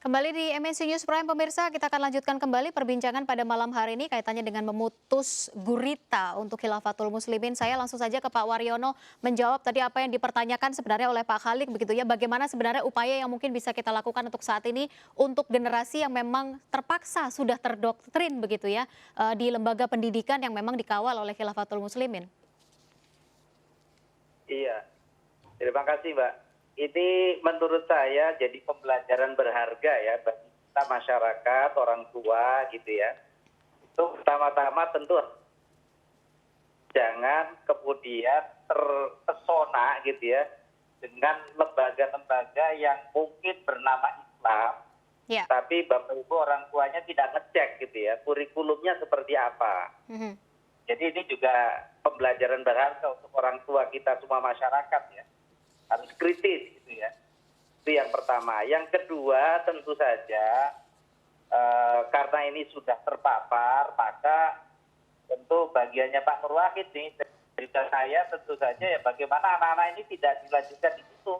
Kembali di MNC News Prime pemirsa, kita akan lanjutkan kembali perbincangan pada malam hari ini kaitannya dengan memutus gurita untuk Khilafatul Muslimin. Saya langsung saja ke Pak Waryono menjawab tadi apa yang dipertanyakan sebenarnya oleh Pak Khalik begitu ya. Bagaimana sebenarnya upaya yang mungkin bisa kita lakukan untuk saat ini untuk generasi yang memang terpaksa sudah terdoktrin begitu ya di lembaga pendidikan yang memang dikawal oleh Khilafatul Muslimin. Iya, terima kasih Mbak. Ini menurut saya jadi pembelajaran berharga ya bagi kita masyarakat, orang tua gitu ya. Itu pertama-tama tentu jangan kemudian terpesona gitu ya dengan lembaga-lembaga yang mungkin bernama Islam, Ya. tapi Bapak Ibu orang tuanya tidak ngecek gitu ya, kurikulumnya seperti apa. Jadi ini juga pembelajaran berharga untuk orang tua kita semua masyarakat ya. Harus kritis gitu ya. Itu yang pertama. Yang kedua tentu saja karena ini sudah terpapar maka tentu bagiannya Pak Nur Wahid nih cerita saya tentu saja ya bagaimana anak-anak ini tidak dilanjutkan di situ.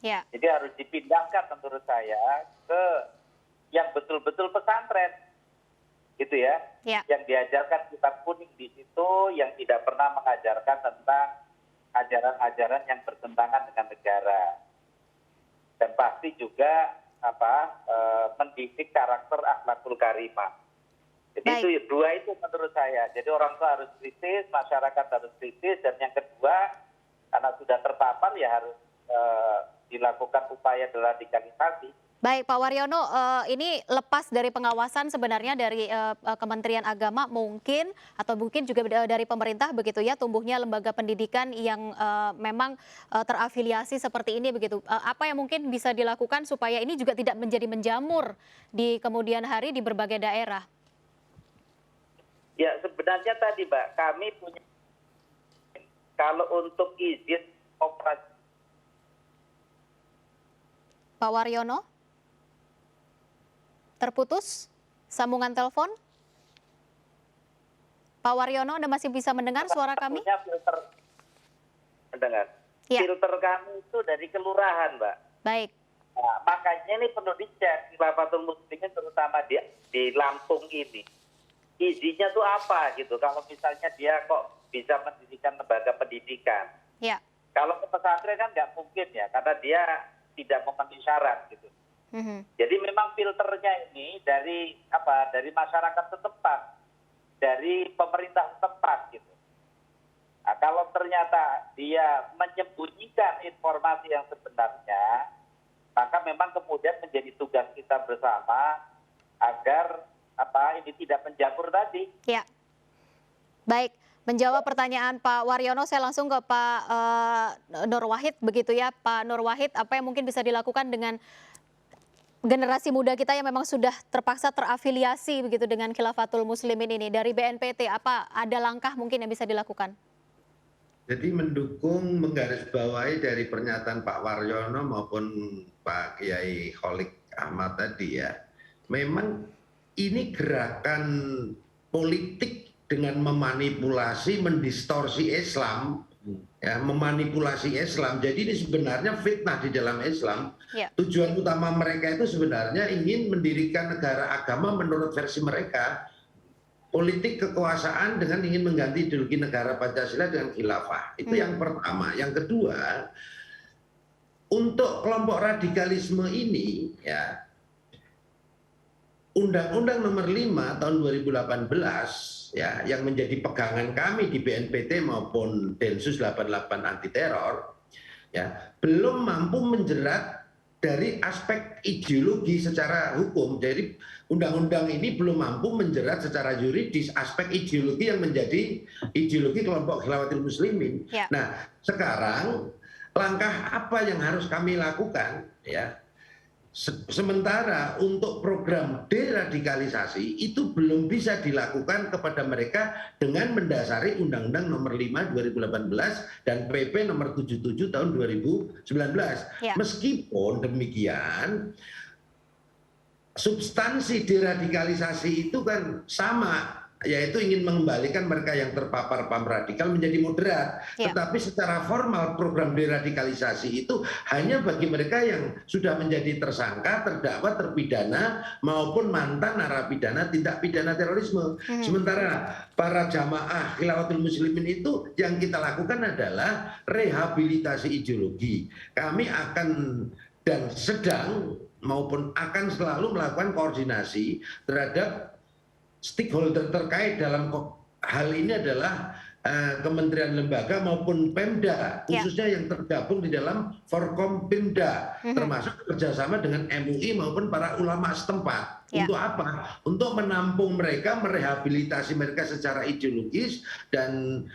Ya. Jadi harus dipindahkan menurut saya ke yang betul-betul pesantren gitu ya. Ya. Yang diajarkan kitab kuning di situ yang tidak pernah mengajarkan tentang ajaran-ajaran yang bertentangan dengan negara dan pasti juga mendidik karakter akhlakul karimah. Jadi itu dua itu menurut saya. Jadi orang tua harus kritis, masyarakat harus kritis, dan yang kedua karena sudah terpapar ya harus dilakukan upaya deradikalisasi. Baik Pak Waryono, ini lepas dari pengawasan sebenarnya dari Kementerian Agama mungkin atau mungkin juga dari pemerintah begitu ya tumbuhnya lembaga pendidikan yang memang terafiliasi seperti ini begitu. Apa yang mungkin bisa dilakukan supaya ini juga tidak menjadi menjamur di kemudian hari di berbagai daerah? Ya sebenarnya tadi Mbak, kami punya kalau untuk izin operasi. Pak Waryono? Terputus sambungan telepon. Pak Waryono, Anda masih bisa mendengar suara kami? Filter, mendengar. Ya. Filter kami itu dari kelurahan, Mbak. Baik. Nah, makanya ini perlu dicek Khilafatul Muslimin terutama di Lampung ini. Izinnya tuh apa gitu? Kalau misalnya dia kok bisa mendirikan lembaga pendidikan. Ya. Kalau ke pesantren kan nggak mungkin ya, karena dia tidak memenuhi syarat gitu. Jadi memang filternya ini dari masyarakat setempat, dari pemerintah setempat gitu. Nah, kalau ternyata dia menyembunyikan informasi yang sebenarnya, maka memang kemudian menjadi tugas kita bersama agar ini tidak menjamur tadi. Ya. Baik. Menjawab pertanyaan Pak Waryono, saya langsung ke Pak Nur Wahid begitu ya. Pak Nur Wahid, apa yang mungkin bisa dilakukan dengan generasi muda kita yang memang sudah terpaksa terafiliasi begitu dengan Khilafatul Muslimin ini? Dari BNPT, apa ada langkah mungkin yang bisa dilakukan? Jadi mendukung menggarisbawahi dari pernyataan Pak Waryono maupun Pak Kiai Kholik Ahmad tadi ya. Memang ini gerakan politik dengan memanipulasi, mendistorsi Islam, ya, memanipulasi Islam. Jadi ini sebenarnya fitnah di dalam Islam. Ya. Tujuan utama mereka itu sebenarnya ingin mendirikan negara agama menurut versi mereka. Politik kekuasaan dengan ingin mengganti ideologi negara Pancasila dengan khilafah. Itu yang pertama. Yang kedua, untuk kelompok radikalisme ini ya, Undang-Undang Nomor 5 Tahun 2018 ya, yang menjadi pegangan kami di BNPT maupun Densus 88 anti teror ya, belum mampu menjerat dari aspek ideologi secara hukum. Jadi undang-undang ini belum mampu menjerat secara yuridis aspek ideologi yang menjadi ideologi kelompok Khilafatul Muslimin. Ya. Nah, sekarang langkah apa yang harus kami lakukan ya? Sementara untuk program deradikalisasi itu belum bisa dilakukan kepada mereka dengan mendasari Undang-Undang Nomor 5 2018 dan PP Nomor 77 Tahun 2019. Ya. Meskipun demikian, substansi deradikalisasi itu kan sama yaitu ingin mengembalikan mereka yang terpapar paham radikal menjadi moderat. Ya. Tetapi secara formal program deradikalisasi itu hanya bagi mereka yang sudah menjadi tersangka, terdakwa, terpidana maupun mantan narapidana tindak pidana terorisme. Sementara para jamaah Khilafatul Muslimin itu yang kita lakukan adalah rehabilitasi ideologi. Kami akan dan sedang maupun akan selalu melakukan koordinasi terhadap stakeholder terkait dalam hal ini adalah kementerian lembaga maupun Pemda, khususnya yang tergabung di dalam Forkompimda, termasuk kerjasama dengan MUI maupun para ulama setempat. Untuk apa? Untuk menampung mereka, merehabilitasi mereka secara ideologis, dan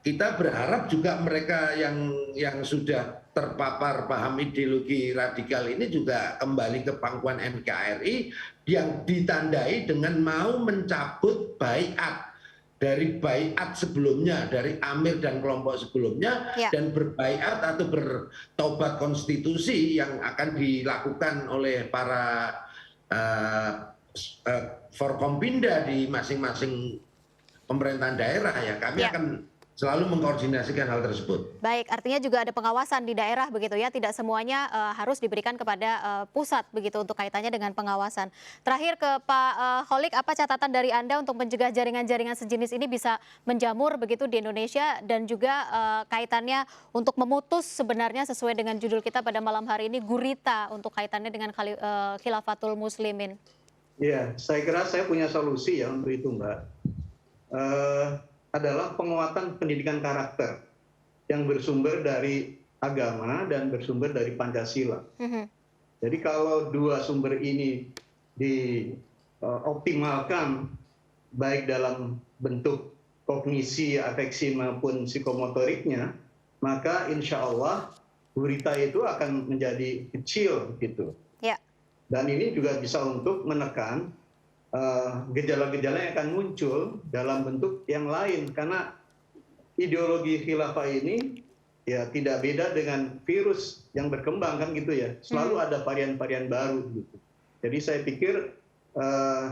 kita berharap juga mereka yang sudah terpapar paham ideologi radikal ini juga kembali ke pangkuan NKRI yang ditandai dengan mau mencabut baiat dari baiat sebelumnya, dari Amir dan kelompok sebelumnya, dan berbaiat atau bertobat konstitusi yang akan dilakukan oleh para Forkompinda di masing-masing pemerintahan daerah. Ya, kami akan selalu mengkoordinasikan hal tersebut. Baik, artinya juga ada pengawasan di daerah begitu ya, tidak semuanya harus diberikan kepada pusat begitu untuk kaitannya dengan pengawasan. Terakhir ke Pak Kholik, apa catatan dari Anda untuk mencegah jaringan-jaringan sejenis ini bisa menjamur begitu di Indonesia, dan juga kaitannya untuk memutus sebenarnya sesuai dengan judul kita pada malam hari ini, gurita untuk kaitannya dengan Khilafatul Muslimin? Iya, saya kira saya punya solusi ya untuk itu, Mbak. Adalah penguatan pendidikan karakter yang bersumber dari agama dan bersumber dari Pancasila. Jadi kalau dua sumber ini dioptimalkan baik dalam bentuk kognisi, afeksi maupun psikomotoriknya, maka insya Allah gurita itu akan menjadi kecil gitu. Dan ini juga bisa untuk menekan gejala-gejala yang akan muncul dalam bentuk yang lain, karena ideologi khilafah ini ya tidak beda dengan virus yang berkembang kan gitu ya, selalu ada varian-varian baru gitu. Jadi saya pikir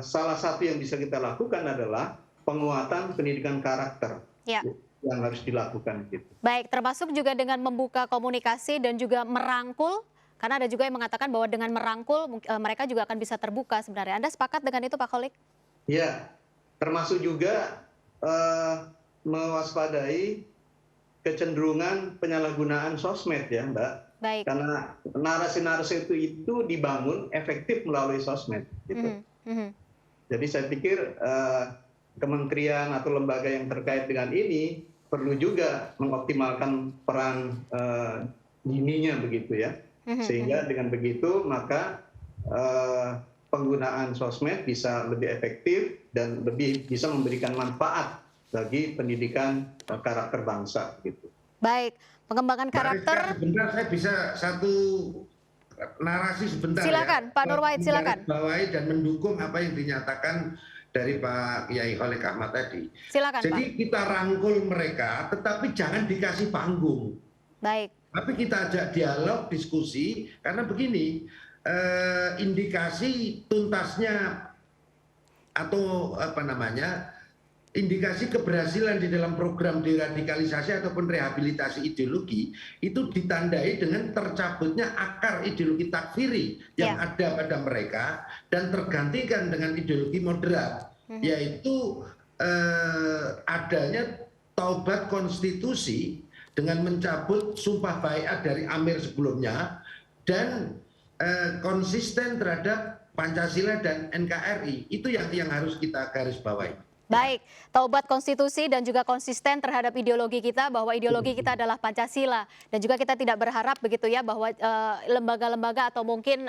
salah satu yang bisa kita lakukan adalah penguatan pendidikan karakter yang harus dilakukan gitu. Baik, termasuk juga dengan membuka komunikasi dan juga merangkul. Karena ada juga yang mengatakan bahwa dengan merangkul mereka juga akan bisa terbuka sebenarnya. Anda sepakat dengan itu, Pak Kholik? Ya, termasuk juga mewaspadai kecenderungan penyalahgunaan sosmed ya, Mbak. Baik. Karena narasi-narasi itu dibangun efektif melalui sosmed. Gitu. Jadi saya pikir kementerian atau lembaga yang terkait dengan ini perlu juga mengoptimalkan peran dininya begitu ya. Sehingga dengan begitu maka penggunaan sosmed bisa lebih efektif dan lebih bisa memberikan manfaat bagi pendidikan karakter bangsa gitu. Baik, pengembangan karakter. Sebentar, saya bisa satu narasi sebentar. Silakan, ya. Pak Nur Wahid, silakan. Bawahi dan mendukung apa yang dinyatakan dari Pak Kiai Kholik Ahmad tadi. Silakan, Jadi Pak. kita rangkul mereka, tetapi jangan dikasih panggung. Baik. Tapi kita ajak dialog, diskusi, karena begini, indikasi tuntasnya atau apa namanya, indikasi keberhasilan di dalam program deradikalisasi ataupun rehabilitasi ideologi itu ditandai dengan tercabutnya akar ideologi takfiri yang ada pada mereka dan tergantikan dengan ideologi moderat, yaitu adanya taubat konstitusi dengan mencabut sumpah baiat dari Amir sebelumnya dan konsisten terhadap Pancasila dan NKRI. Itu yang harus kita garis bawahi. Baik, taubat konstitusi dan juga konsisten terhadap ideologi kita, bahwa ideologi kita adalah Pancasila, dan juga kita tidak berharap begitu ya bahwa lembaga-lembaga atau mungkin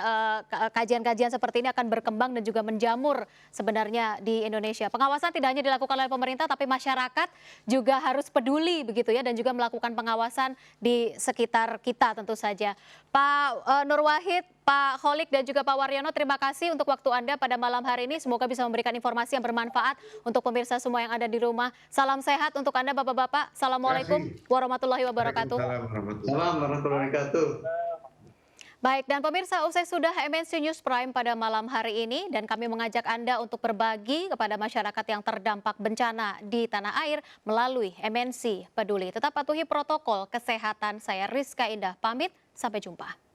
kajian-kajian seperti ini akan berkembang dan juga menjamur sebenarnya di Indonesia. Pengawasan tidak hanya dilakukan oleh pemerintah, tapi masyarakat juga harus peduli begitu ya, dan juga melakukan pengawasan di sekitar kita tentu saja. Pak Nur Wahid, Pak Kholik dan juga Pak Waryono, terima kasih untuk waktu Anda pada malam hari ini. Semoga bisa memberikan informasi yang bermanfaat untuk pemirsa semua yang ada di rumah. Salam sehat untuk Anda Bapak-Bapak. Assalamualaikum warahmatullahi wabarakatuh. Waalaikumsalam warahmatullahi wabarakatuh. Baik, dan pemirsa, usai sudah MNC News Prime pada malam hari ini dan kami mengajak Anda untuk berbagi kepada masyarakat yang terdampak bencana di tanah air melalui MNC Peduli. Tetap patuhi protokol kesehatan. Saya Rizka Indah pamit, sampai jumpa.